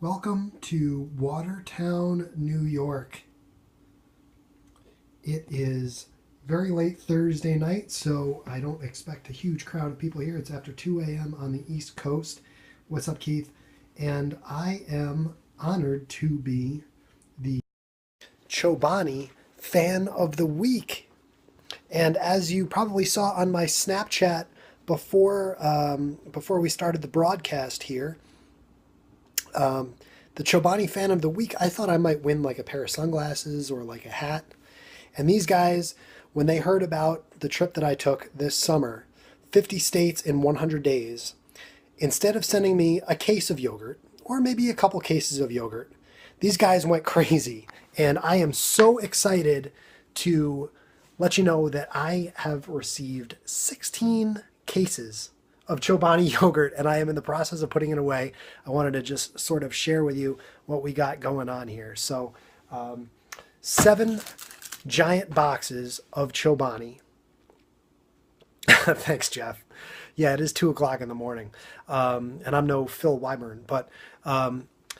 Welcome to Watertown, New York. It is very late Thursday night, so I don't expect a huge crowd of people here. It's after 2 a.m. on the East Coast. What's up, Keith? And I am honored to be the Chobani Fan of the Week. And as you probably saw on my Snapchat before we started the broadcast here, the Chobani Fan of the Week, I thought I might win like a pair of sunglasses or like a hat. And these guys, when they heard about the trip that I took this summer, 50 states in 100 days, instead of sending me a case of yogurt or maybe a couple cases of yogurt, these guys went crazy. And I am so excited to let you know that I have received 16 cases of Chobani yogurt, and I am in the process of putting it away. I wanted to just sort of share with you what we got going on here. So 7 giant boxes of Chobani. Thanks, Jeff. Yeah, it is 2 o'clock in the morning, and I'm no Phil Wyburn, but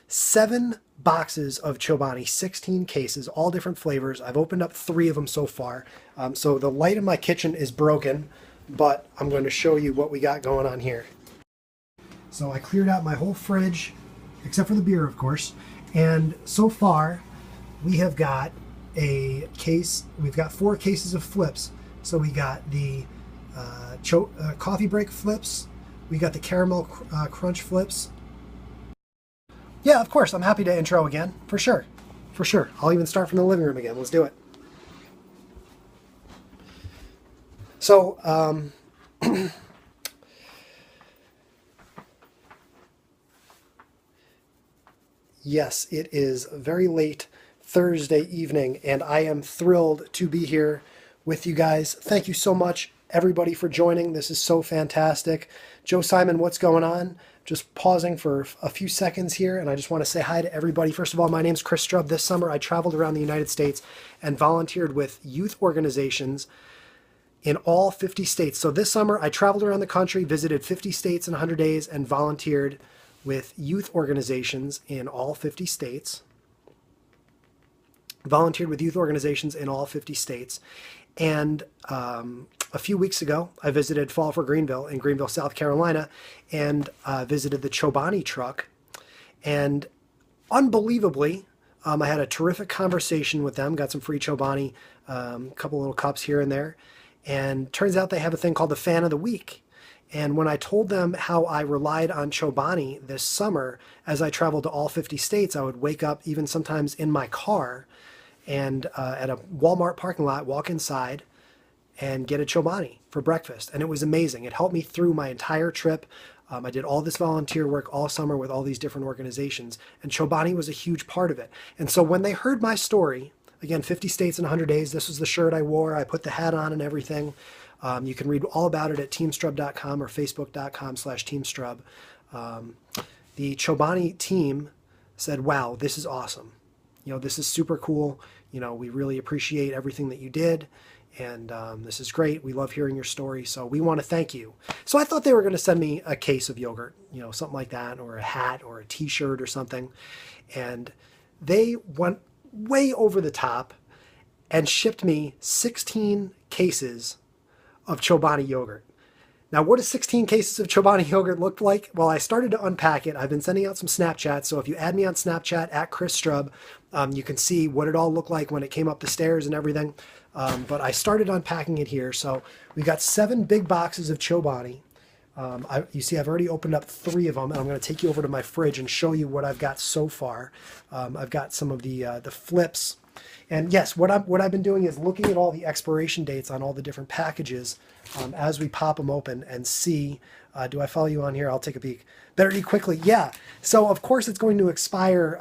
7 boxes of Chobani, 16 cases, all different flavors. I've opened up 3 of them so far. So the light in my kitchen is broken, but I'm going to show you what we got going on here. So I cleared out my whole fridge, except for the beer, of course. And so far, we have got a case, we've got 4 cases of flips. So we got the coffee break flips, we got the caramel crunch flips. Yeah, of course, I'm happy to intro again, for sure. For sure. I'll even start from the living room again. Let's do it. So, yes, it is very late Thursday evening, and I am thrilled to be here with you guys. Thank you so much, everybody, for joining. This is so fantastic. Joe Simon, what's going on? Just pausing for a few seconds here, and I just want to say hi to everybody. First of all, my name's ChrisStrub. This summer, I traveled around the United States and volunteered with youth organizations in all 50 states. So this summer, I traveled around the country, visited 50 states in 100 days, and volunteered with youth organizations in all 50 states. Volunteered with youth organizations in all 50 states. And a few weeks ago, I visited Fall for Greenville in Greenville, South Carolina, and visited the Chobani truck. And unbelievably, I had a terrific conversation with them, got some free Chobani, a couple little cups here and there. And turns out they have a thing called the Fan of the Week. And when I told them how I relied on Chobani this summer, as I traveled to all 50 states, I would wake up even sometimes in my car and at a Walmart parking lot, walk inside and get a Chobani for breakfast. And it was amazing. It helped me through my entire trip. I did all this volunteer work all summer with all these different organizations, and Chobani was a huge part of it. And so when they heard my story, again, 50 states in 100 days, this was the shirt I wore. I put the hat on and everything. You can read all about it at teamstrub.com or facebook.com/teamstrub. The Chobani team said, wow, this is awesome. You know, this is super cool. You know, we really appreciate everything that you did. And this is great. We love hearing your story. So we want to thank you. So I thought they were going to send me a case of yogurt, you know, something like that, or a hat or a t-shirt or something. And they went way over the top and shipped me 16 cases of Chobani yogurt. Now, what does 16 cases of Chobani yogurt look like? Well, I started to unpack it. I've been sending out some Snapchats. So if you add me on Snapchat at ChrisStrub, you can see what it all looked like when it came up the stairs and everything. But I started unpacking it here. So we got 7 big boxes of Chobani. You see, I've already opened up 3 of them, and I'm going to take you over to my fridge and show you what I've got so far. I've got some of the flips. And yes, what I've been doing is looking at all the expiration dates on all the different packages as we pop them open and see, do I follow you on here? I'll take a peek. Better eat quickly. Yeah. So of course it's going to expire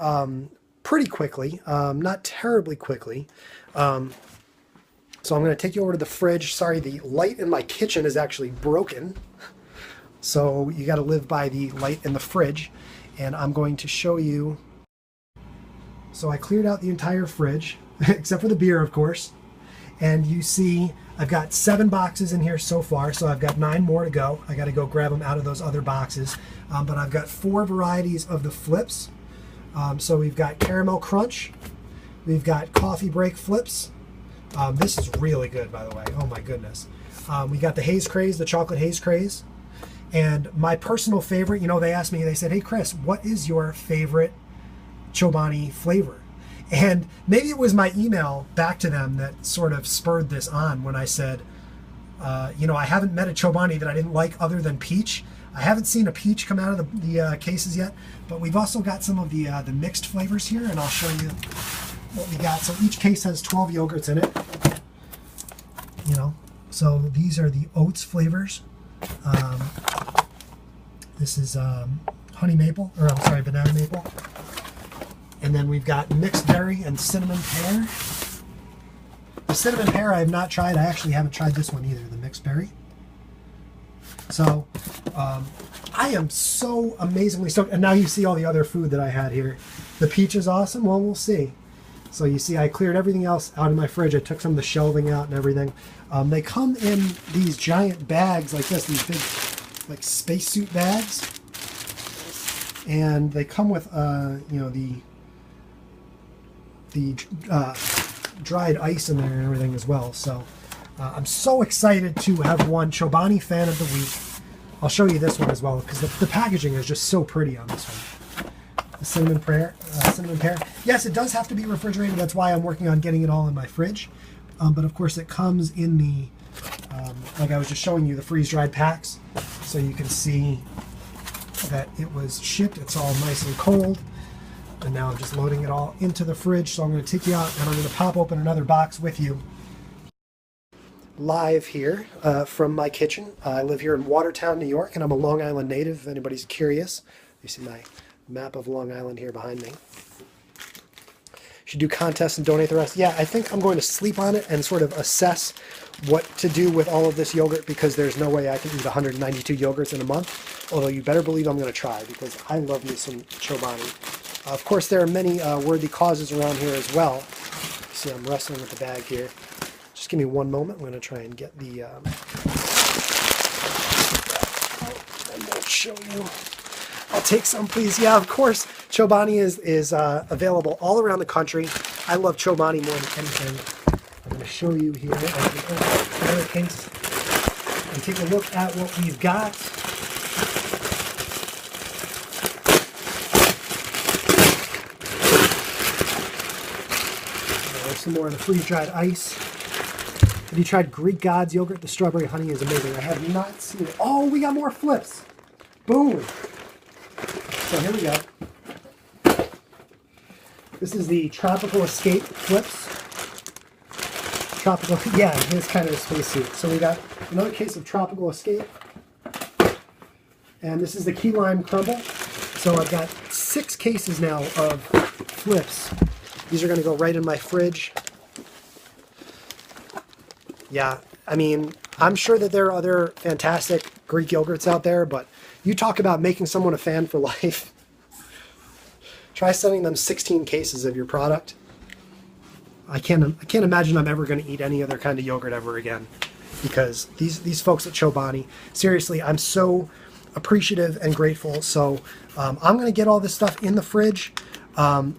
pretty quickly, not terribly quickly. So I'm going to take you over to the fridge. Sorry, the light in my kitchen is actually broken. So you got to live by the light in the fridge. And I'm going to show you. So I cleared out the entire fridge, except for the beer, of course. And you see I've got 7 boxes in here so far, so I've got 9 more to go. I got to go grab them out of those other boxes. But I've got 4 varieties of the flips. So we've got caramel crunch. We've got coffee break flips. This is really good, by the way. Oh my goodness. We got the haze craze, the chocolate haze craze. And my personal favorite, you know, they asked me, they said, hey Chris, what is your favorite Chobani flavor? And maybe it was my email back to them that sort of spurred this on when I said, you know, I haven't met a Chobani that I didn't like other than peach. I haven't seen a peach come out of the cases yet, but we've also got some of the mixed flavors here, and I'll show you what we got. So each case has 12 yogurts in it, you know. So these are the oats flavors. This is honey maple, or I'm sorry, banana maple. And then we've got mixed berry and cinnamon pear. The cinnamon pear I have not tried. I actually haven't tried this one either, the mixed berry. So I am so amazingly stoked. And now you see all the other food that I had here. The peach is awesome. Well, we'll see. So you see I cleared everything else out of my fridge. I took some of the shelving out and everything. They come in these giant bags like this, these big like spacesuit bags. And they come with, you know, the dried ice in there and everything as well. So I'm so excited to have won Chobani Fan of the Week. I'll show you this one as well because the packaging is just so pretty on this one. The cinnamon pear. Yes, it does have to be refrigerated. That's why I'm working on getting it all in my fridge. But of course it comes in the, like I was just showing you, the freeze-dried packs. So you can see that it was shipped. It's all nice and cold. And now I'm just loading it all into the fridge. So I'm going to take you out and I'm going to pop open another box with you. Live here from my kitchen. I live here in Watertown, New York, and I'm a Long Island native, if anybody's curious. You see my map of Long Island here behind me. Should do contests and donate the rest. Yeah, I think I'm going to sleep on it and sort of assess what to do with all of this yogurt because there's no way I can eat 192 yogurts in a month. Although you better believe I'm going to try because I love me some Chobani. Of course, there are many worthy causes around here as well. See, I'm wrestling with the bag here. Just give me one moment. I'm going to try and get the... I won't show you. I'll take some, please. Yeah, of course, Chobani is available all around the country. I love Chobani more than anything. I'm going to show you here. Another case. And take a look at what we've got. There's some more of the freeze-dried ice. Have you tried Greek God's yogurt? The strawberry honey is amazing. I have not seen it. Oh, we got more flips. Boom. So here we go. This is the Tropical Escape flips. Tropical, yeah, it's kind of a spacesuit. So we got another case of Tropical Escape. And this is the Key Lime Crumble. So I've got 6 cases now of flips. These are going to go right in my fridge. Yeah, I mean, I'm sure that there are other fantastic Greek yogurts out there, but you talk about making someone a fan for life. Try sending them 16 cases of your product. I can't imagine I'm ever going to eat any other kind of yogurt ever again because these folks at Chobani, seriously, I'm so appreciative and grateful. So I'm going to get all this stuff in the fridge.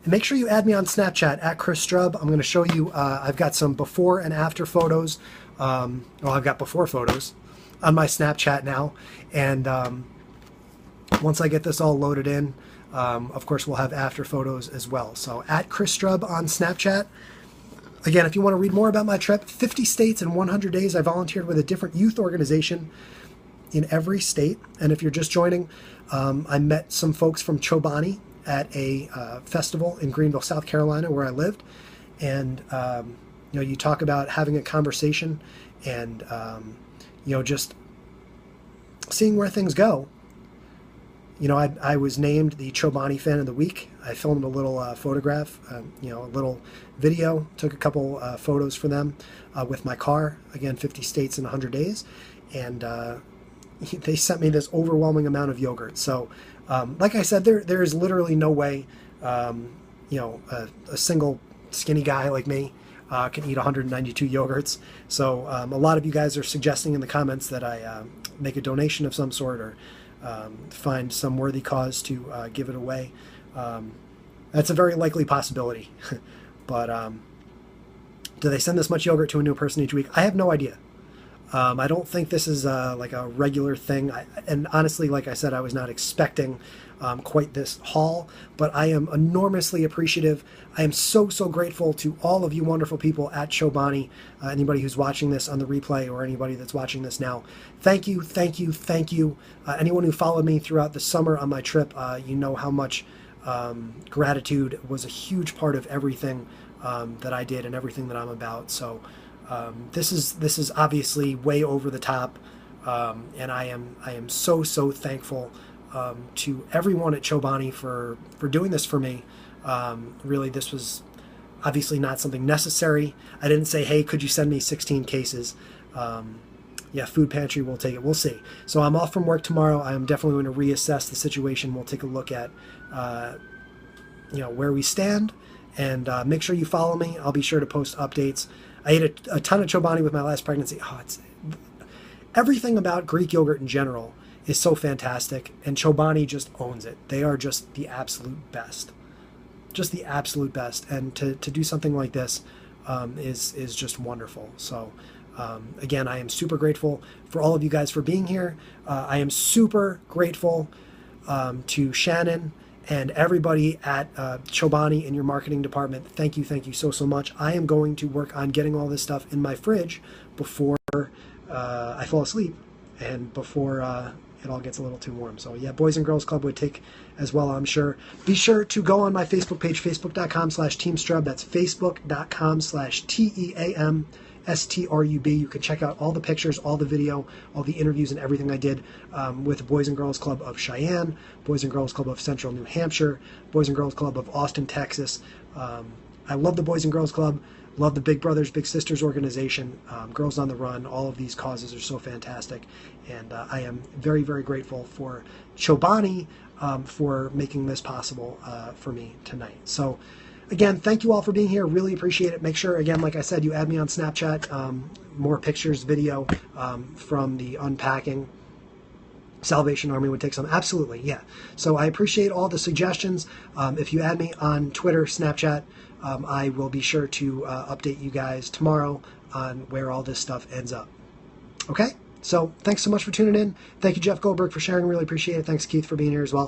Make sure you add me on Snapchat at ChrisStrub. I'm going to show you, I've got some before and after photos. Well, I've got before photos on my Snapchat now. And once I get this all loaded in, of course, we'll have after photos as well. So at ChrisStrub on Snapchat. Again, if you want to read more about my trip, 50 states in 100 days. I volunteered with a different youth organization in every state. And if you're just joining, I met some folks from Chobani at a festival in Greenville, South Carolina, where I lived. And, you know, you talk about having a conversation and, you know, just seeing where things go. You know, I was named the Chobani Fan of the Week. I filmed a little photograph, you know, a little video, took a couple photos for them with my car. Again, 50 states in 100 days. And they sent me this overwhelming amount of yogurt. So, like I said, there is literally no way, you know, a single skinny guy like me can eat 192 yogurts. So a lot of you guys are suggesting in the comments that I make a donation of some sort or find some worthy cause to give it away. That's a very likely possibility. But do they send this much yogurt to a new person each week? I have no idea. I don't think this is like a regular thing. And honestly, like I said, I was not expecting quite this haul, but I am enormously appreciative. I am so, so grateful to all of you wonderful people at Chobani, anybody who's watching this on the replay or anybody that's watching this now. Thank you, thank you, thank you. Anyone who followed me throughout the summer on my trip, you know how much gratitude was a huge part of everything that I did and everything that I'm about. So this is obviously way over the top, and I am so, so thankful to everyone at Chobani for doing this for me. Really, this was obviously not something necessary. I didn't say, hey, could you send me 16 cases? Yeah, food pantry will take it. We'll see. So I'm off from work tomorrow. I am definitely going to reassess the situation. We'll take a look at where we stand, and make sure you follow me. I'll be sure to post updates. I ate a ton of Chobani with my last pregnancy. Everything about Greek yogurt in general is so fantastic, and Chobani just owns it. They are just the absolute best. Just the absolute best. And to do something like this is just wonderful. So again, I am super grateful for all of you guys for being here. I am super grateful to Shannon and everybody at Chobani in your marketing department. Thank you so, so much. I am going to work on getting all this stuff in my fridge before I fall asleep and before it all gets a little too warm. So yeah, Boys and Girls Club would take as well, I'm sure. Be sure to go on my Facebook page, facebook.com/TeamStrub. That's facebook.com/TEAMSTRUB. You can check out all the pictures, all the video, all the interviews, and everything I did with Boys and Girls Club of Cheyenne, Boys and Girls Club of Central New Hampshire, Boys and Girls Club of Austin, Texas. I love the Boys and Girls Club. Love the Big Brothers Big Sisters organization, Girls on the Run. All of these causes are so fantastic, and I am very, very grateful for Chobani for making this possible for me tonight. So again, thank you all for being here. Really appreciate it. Make sure, again, like I said, you add me on Snapchat. More pictures, video from the unpacking. Salvation Army would take some. Absolutely, yeah. So I appreciate all the suggestions. If you add me on Twitter, Snapchat, I will be sure to update you guys tomorrow on where all this stuff ends up. Okay? So thanks so much for tuning in. Thank you, Jeff Goldberg, for sharing. Really appreciate it. Thanks, Keith, for being here as well.